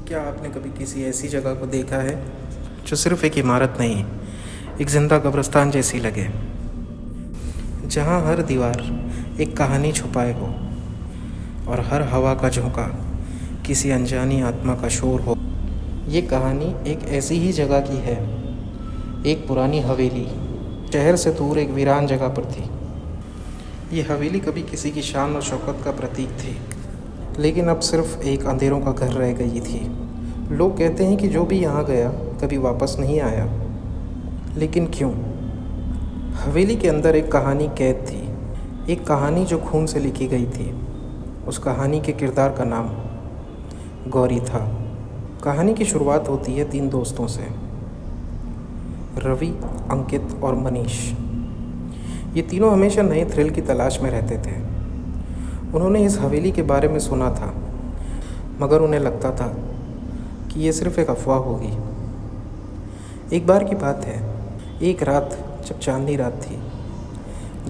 क्या आपने कभी किसी ऐसी जगह को देखा है जो सिर्फ एक इमारत नहीं, एक जिंदा कब्रिस्तान जैसी लगे, जहाँ हर दीवार एक कहानी छुपाए हो और हर हवा का झोंका किसी अनजानी आत्मा का शोर हो? ये कहानी एक ऐसी ही जगह की है, एक पुरानी हवेली, शहर से दूर एक वीरान जगह पर थी। ये हवेली कभी किसी की शान और शौकत का प्रतीक थी, लेकिन अब सिर्फ एक अंधेरों का घर रह गई थी। लोग कहते हैं कि जो भी यहाँ गया कभी वापस नहीं आया, लेकिन क्यों? हवेली के अंदर एक कहानी कैद थी, एक कहानी जो खून से लिखी गई थी। उस कहानी के किरदार का नाम गौरी था। कहानी की शुरुआत होती है 3 दोस्तों से, रवि, अंकित और मनीष। ये तीनों हमेशा नए थ्रिल की तलाश में रहते थे। उन्होंने इस हवेली के बारे में सुना था, मगर उन्हें लगता था कि ये सिर्फ एक अफवाह होगी। एक बार की बात है, एक रात जब चांदनी रात थी,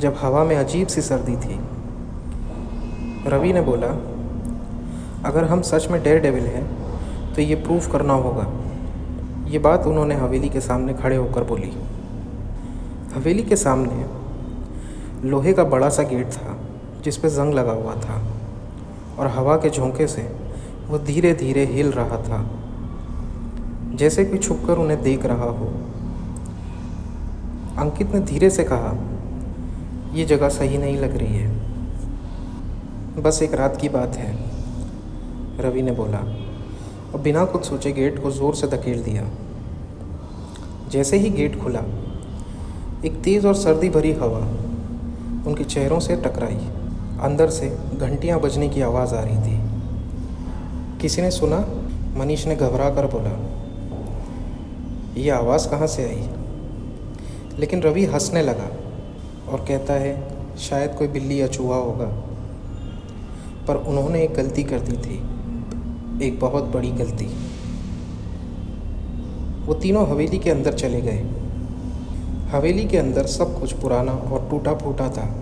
जब हवा में अजीब सी सर्दी थी, रवि ने बोला, अगर हम सच में डेयर डेविल हैं तो ये प्रूफ करना होगा। ये बात उन्होंने हवेली के सामने खड़े होकर बोली। हवेली के सामने लोहे का बड़ा सा गेट था जिस पे जंग लगा हुआ था, और हवा के झोंके से वो धीरे धीरे हिल रहा था, जैसे कोई छुपकर उन्हें देख रहा हो। अंकित ने धीरे से कहा, ये जगह सही नहीं लग रही है। बस एक रात की बात है, रवि ने बोला, और बिना कुछ सोचे गेट को ज़ोर से धकेल दिया। जैसे ही गेट खुला, एक तेज़ और सर्दी भरी हवा उनके चेहरों से टकराई। अंदर से घंटियां बजने की आवाज़ आ रही थी। किसी ने सुना? मनीष ने घबरा कर बोला, ये आवाज़ कहाँ से आई? लेकिन रवि हंसने लगा और कहता है, शायद कोई बिल्ली या चूहा होगा। पर उन्होंने एक गलती कर दी थी, एक बहुत बड़ी गलती। वो तीनों हवेली के अंदर चले गए। हवेली के अंदर सब कुछ पुराना और टूटा फूटा था।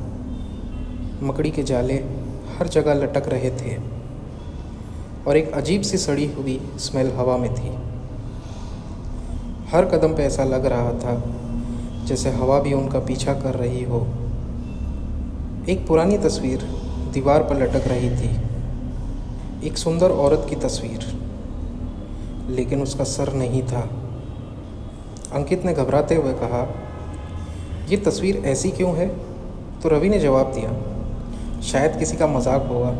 मकड़ी के जाले हर जगह लटक रहे थे और एक अजीब सी सड़ी हुई स्मेल हवा में थी। हर कदम पे ऐसा लग रहा था जैसे हवा भी उनका पीछा कर रही हो। एक पुरानी तस्वीर दीवार पर लटक रही थी, एक सुंदर औरत की तस्वीर, लेकिन उसका सर नहीं था। अंकित ने घबराते हुए कहा, ये तस्वीर ऐसी क्यों है? तो रवि ने जवाब दिया, शायद किसी का मजाक होगा।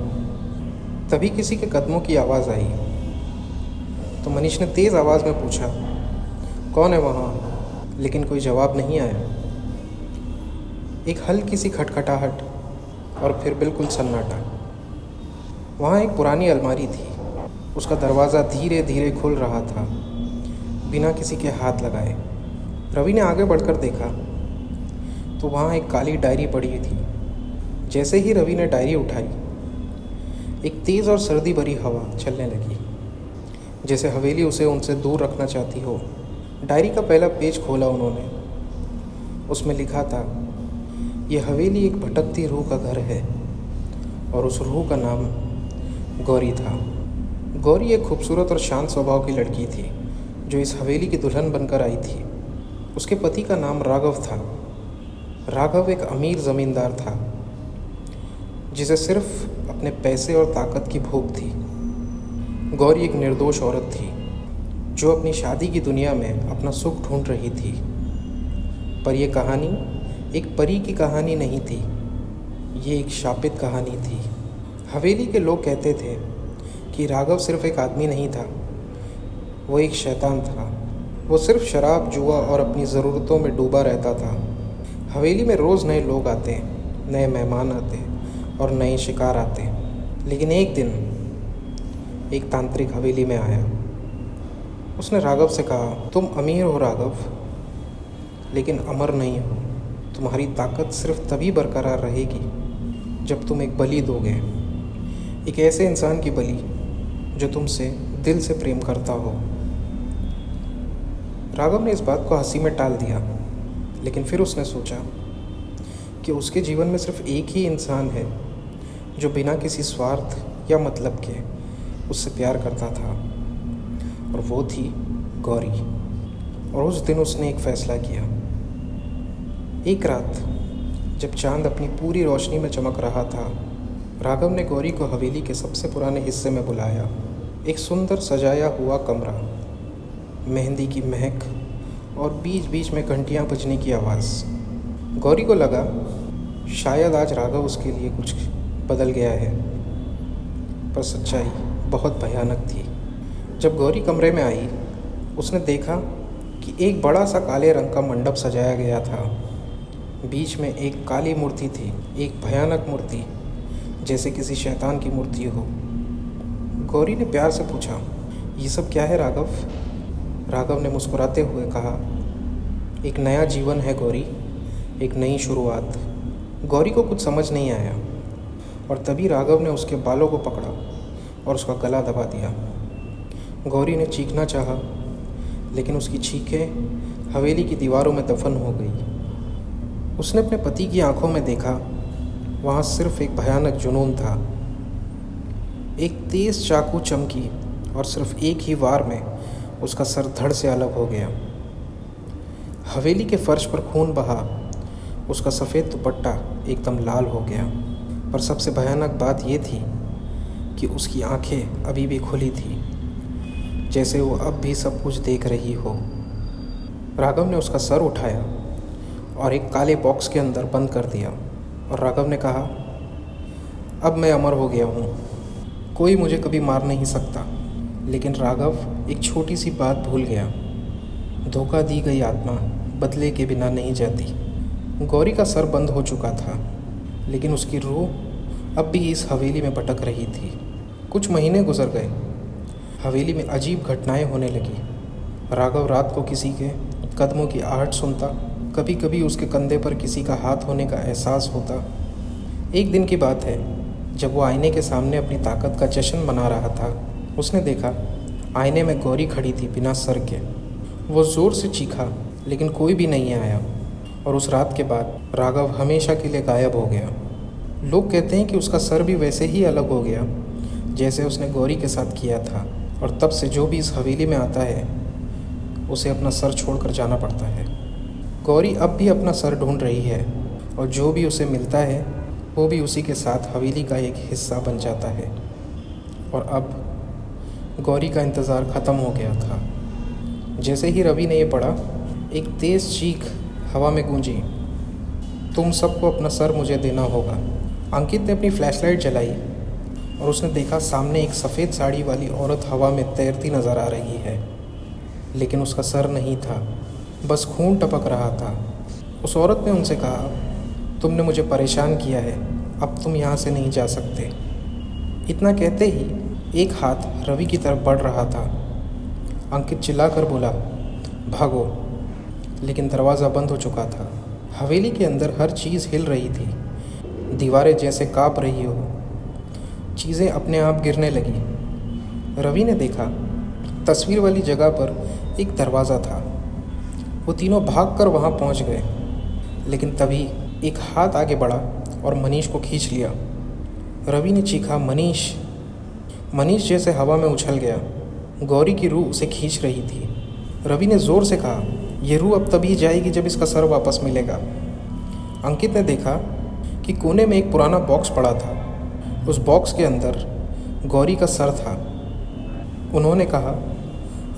तभी किसी के कदमों की आवाज़ आई। तो मनीष ने तेज़ आवाज़ में पूछा, कौन है वहाँ? लेकिन कोई जवाब नहीं आया। एक हल्की सी खटखटाहट और फिर बिल्कुल सन्नाटा। वहाँ एक पुरानी अलमारी थी। उसका दरवाज़ा धीरे धीरे खुल रहा था, बिना किसी के हाथ लगाए। रवि ने आगे बढ़कर देखा तो वहाँ एक काली डायरी पड़ी थी। जैसे ही रवि ने डायरी उठाई, एक तेज़ और सर्दी भरी हवा चलने लगी, जैसे हवेली उसे उनसे दूर रखना चाहती हो। डायरी का पहला पेज खोला उन्होंने। उसमें लिखा था, ये हवेली एक भटकती रूह का घर है, और उस रूह का नाम गौरी था। गौरी एक खूबसूरत और शांत स्वभाव की लड़की थी जो इस हवेली की दुल्हन बनकर आई थी। उसके पति का नाम राघव था। राघव एक अमीर ज़मींदार था जिसे सिर्फ अपने पैसे और ताकत की भूख थी। गौरी एक निर्दोष औरत थी जो अपनी शादी की दुनिया में अपना सुख ढूंढ रही थी। पर यह कहानी एक परी की कहानी नहीं थी, ये एक शापित कहानी थी। हवेली के लोग कहते थे कि राघव सिर्फ एक आदमी नहीं था, वो एक शैतान था। वो सिर्फ शराब, जुआ और अपनी ज़रूरतों में डूबा रहता था। हवेली में रोज़ नए लोग आते, नए मेहमान आते और नए शिकार आते। लेकिन एक दिन एक तांत्रिक हवेली में आया। उसने राघव से कहा, तुम अमीर हो राघव, लेकिन अमर नहीं हो। तुम्हारी ताकत सिर्फ तभी बरकरार रहेगी जब तुम एक बलि दोगे, एक ऐसे इंसान की बलि जो तुमसे दिल से प्रेम करता हो। राघव ने इस बात को हंसी में टाल दिया, लेकिन फिर उसने सोचा कि उसके जीवन में सिर्फ एक ही इंसान है जो बिना किसी स्वार्थ या मतलब के उससे प्यार करता था। और वो थी गौरी। और उस दिन उसने एक फ़ैसला किया। एक रात जब चांद अपनी पूरी रोशनी में चमक रहा था, राघव ने गौरी को हवेली के सबसे पुराने हिस्से में बुलाया। एक सुंदर सजाया हुआ कमरा, मेहंदी की महक और बीच बीच में घंटियां बजने की आवाज़। गौरी को लगा शायद आज राघव उसके लिए कुछ बदल गया है, पर सच्चाई बहुत भयानक थी। जब गौरी कमरे में आई, उसने देखा कि एक बड़ा सा काले रंग का मंडप सजाया गया था। बीच में एक काली मूर्ति थी, एक भयानक मूर्ति, जैसे किसी शैतान की मूर्ति हो। गौरी ने प्यार से पूछा, ये सब क्या है राघव? राघव ने मुस्कुराते हुए कहा, एक नया जीवन है गौरी, एक नई शुरुआत। गौरी को कुछ समझ नहीं आया और तभी राघव ने उसके बालों को पकड़ा और उसका गला दबा दिया। गौरी ने चीखना चाहा, लेकिन उसकी चीखें हवेली की दीवारों में दफन हो गई। उसने अपने पति की आंखों में देखा, वहाँ सिर्फ एक भयानक जुनून था। एक तेज़ चाकू चमकी और सिर्फ एक ही वार में उसका सर धड़ से अलग हो गया। हवेली के फर्श पर खून बहा, उसका सफ़ेद दुपट्टा एकदम लाल हो गया। पर सबसे भयानक बात यह थी कि उसकी आंखें अभी भी खुली थी, जैसे वो अब भी सब कुछ देख रही हो। राघव ने उसका सर उठाया और एक काले बॉक्स के अंदर बंद कर दिया और राघव ने कहा, अब मैं अमर हो गया हूँ, कोई मुझे कभी मार नहीं सकता। लेकिन राघव एक छोटी सी बात भूल गया, धोखा दी गई आत्मा बदले के बिना नहीं जाती। गौरी का सर बंद हो चुका था, लेकिन उसकी रूह अब भी इस हवेली में भटक रही थी। कुछ महीने गुजर गए, हवेली में अजीब घटनाएं होने लगी। राघव रात को किसी के कदमों की आहट सुनता, कभी कभी उसके कंधे पर किसी का हाथ होने का एहसास होता। एक दिन की बात है, जब वो आईने के सामने अपनी ताकत का जश्न मना रहा था, उसने देखा आईने में गौरी खड़ी थी बिना सर के। वो ज़ोर से चीखा, लेकिन कोई भी नहीं आया और उस रात के बाद राघव हमेशा के लिए गायब हो गया। लोग कहते हैं कि उसका सर भी वैसे ही अलग हो गया जैसे उसने गौरी के साथ किया था, और तब से जो भी इस हवेली में आता है उसे अपना सर छोड़कर जाना पड़ता है। गौरी अब भी अपना सर ढूंढ रही है और जो भी उसे मिलता है वो भी उसी के साथ हवेली का एक हिस्सा बन जाता है। और अब गौरी का इंतज़ार ख़त्म हो गया था। जैसे ही रवि ने ये पढ़ा, एक तेज़ चीख हवा में गूंजी, तुम सबको अपना सर मुझे देना होगा। अंकित ने अपनी फ्लैशलाइट जलाई और उसने देखा सामने एक सफ़ेद साड़ी वाली औरत हवा में तैरती नज़र आ रही है, लेकिन उसका सर नहीं था, बस खून टपक रहा था। उस औरत ने उनसे कहा, तुमने मुझे परेशान किया है, अब तुम यहाँ से नहीं जा सकते। इतना कहते ही एक हाथ रवि की तरफ बढ़ रहा था। अंकित चिल्लाकर बोला, भागो, लेकिन दरवाज़ा बंद हो चुका था। हवेली के अंदर हर चीज़ हिल रही थी, दीवारें जैसे काँप रही हो, चीज़ें अपने आप गिरने लगी। रवि ने देखा तस्वीर वाली जगह पर एक दरवाज़ा था। वो तीनों भागकर वहाँ पहुँच गए, लेकिन तभी एक हाथ आगे बढ़ा और मनीष को खींच लिया। रवि ने चीखा, मनीष! मनीष जैसे हवा में उछल गया। गौरी की रूह उसे खींच रही थी। रवि ने ज़ोर से कहा, ये रूह अब तभी जाएगी जब इसका सर वापस मिलेगा। अंकित ने देखा कि कोने में एक पुराना बॉक्स पड़ा था। उस बॉक्स के अंदर गौरी का सर था। उन्होंने कहा,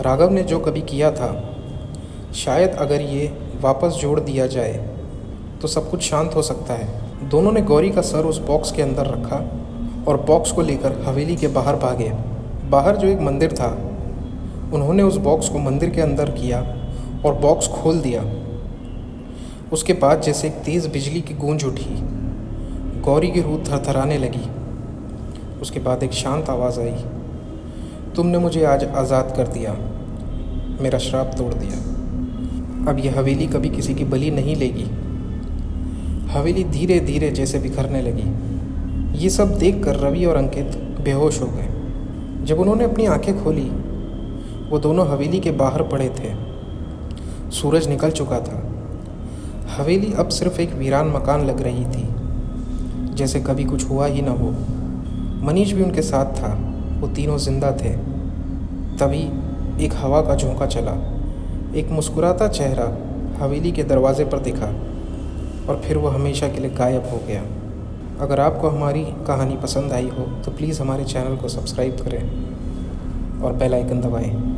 राघव ने जो कभी किया था, शायद अगर ये वापस जोड़ दिया जाए तो सब कुछ शांत हो सकता है। दोनों ने गौरी का सर उस बॉक्स के अंदर रखा और बॉक्स को लेकर हवेली के बाहर भागे। बाहर जो एक मंदिर था, उन्होंने उस बॉक्स को मंदिर के अंदर किया और बॉक्स खोल दिया। उसके बाद जैसे एक तेज़ बिजली की गूंज उठी, गौरी की रूह थरथराने लगी। उसके बाद एक शांत आवाज़ आई, तुमने मुझे आज आज़ाद कर दिया, मेरा श्राप तोड़ दिया। अब यह हवेली कभी किसी की बलि नहीं लेगी। हवेली धीरे धीरे जैसे बिखरने लगी। ये सब देखकर रवि और अंकित बेहोश हो गए। जब उन्होंने अपनी आंखें खोली, वो दोनों हवेली के बाहर पड़े थे। सूरज निकल चुका था। हवेली अब सिर्फ एक वीरान मकान लग रही थी, जैसे कभी कुछ हुआ ही न हो। मनीष भी उनके साथ था, वो तीनों जिंदा थे। तभी एक हवा का झोंका चला। एक मुस्कुराता चेहरा हवेली के दरवाजे पर दिखा और फिर वो हमेशा के लिए गायब हो गया। अगर आपको हमारी कहानी पसंद आई हो तो प्लीज़ हमारे चैनल को सब्सक्राइब करें और बेल आइकन दबाएं।